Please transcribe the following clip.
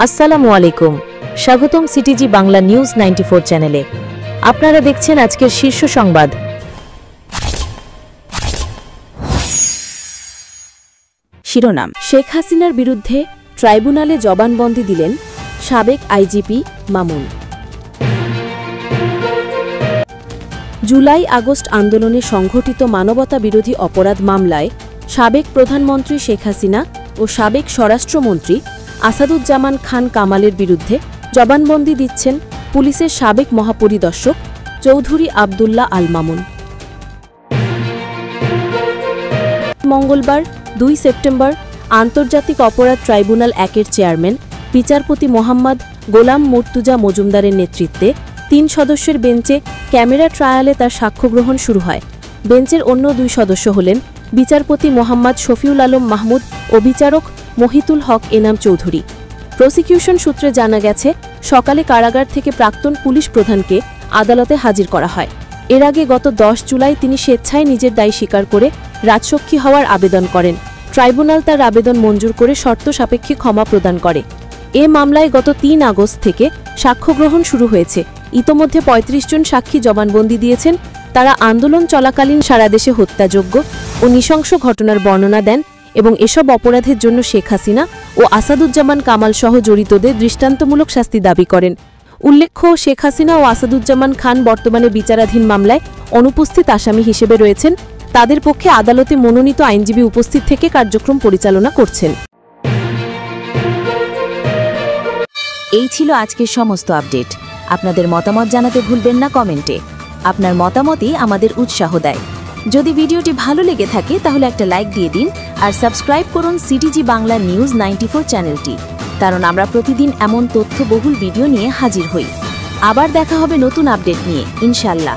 আসসালামু আলাইকুম, স্বাগতম সিটিজি বাংলা নিউজ 94 চ্যানেলে। আপনারা দেখছেন আজকের শীর্ষ সংবাদ। শিরোনাম: শেখ হাসিনার বিরুদ্ধে ট্রাইব্যুনালে জবানবন্দি দিলেন সাবেক আইজিপি মামুন। জুলাই আগস্ট আন্দোলনে সংঘটিত মানবতা বিরোধী অপরাধ মামলায় সাবেক প্রধানমন্ত্রী শেখ হাসিনা ও সাবেক স্বরাষ্ট্রমন্ত্রী আসাদুজ্জামান খান কামালের বিরুদ্ধে জবানবন্দি দিচ্ছেন পুলিশের সাবেক মহাপরিদর্শক চৌধুরী আবদুল্লাহ আল মামুন। মঙ্গলবার 2 সেপ্টেম্বর আন্তর্জাতিক অপরাধ ট্রাইব্যুনাল 1-এর চেয়ারম্যান বিচারপতি মোহাম্মদ গোলাম মুর্তুজা মজুমদারের নেতৃত্বে 3 সদস্যের বেঞ্চে ক্যামেরা ট্রায়ালে তার সাক্ষ্য গ্রহণ শুরু হয়। বেঞ্চের অন্য 2 সদস্য হলেন বিচারপতি মোহাম্মদ শফিউল আলম মাহমুদ ও বিচারক মহিতুল হক এনাম চৌধুরী। প্রসিকিউশন সূত্রে জানা গেছে, সকালে কারাগার থেকে প্রাক্তন পুলিশ প্রধানকে আদালতে হাজির করা হয়। এর আগে গত 10 জুলাই তিনি স্বেচ্ছায় নিজের দায় স্বীকার করে রাজসাক্ষী হওয়ার আবেদন করেন। ট্রাইব্যুনাল তার আবেদন মঞ্জুর করে শর্ত সাপেক্ষে ক্ষমা প্রদান করে। এ মামলায় গত 3 আগস্ট থেকে সাক্ষ্য গ্রহণ শুরু হয়েছে। ইতোমধ্যে 35 জন সাক্ষী জবানবন্দি দিয়েছেন। তারা আন্দোলন চলাকালীন সারা দেশে হত্যাযোগ্য ও নৃশংস ঘটনার বর্ণনা দেন এবং এসব অপরাধের জন্য শেখ হাসিনা ও আসাদুজ্জামান কামাল সহ জড়িতদের দৃষ্টান্তমূলক শাস্তি দাবি করেন। উল্লেখ্য, শেখ হাসিনা ও আসাদুজ্জামান খান বর্তমানে বিচারাধীন মামলায় অনুপস্থিত আসামি হিসেবে রয়েছেন। তাদের পক্ষে আদালতে মনোনীত আইনজীবী উপস্থিত থেকে কার্যক্রম পরিচালনা করছেন। এই ছিল আজকের সমস্ত আপডেট। আপনাদের মতামত জানাতে ভুলবেন না কমেন্টে। আপনার মতামতই আমাদের উৎসাহ দেয়। যদি ভিডিওটি ভালো লেগে থাকে তাহলে একটা লাইক দিয়ে দিন আর সাবস্ক্রাইব করুন সিটিজি বাংলা নিউজ 94 চ্যানেলটি, কারণ আমরা প্রতিদিন এমন তথ্যবহুল ভিডিও নিয়ে হাজির হই। আবার দেখা হবে নতুন আপডেট নিয়ে, ইনশাআল্লাহ।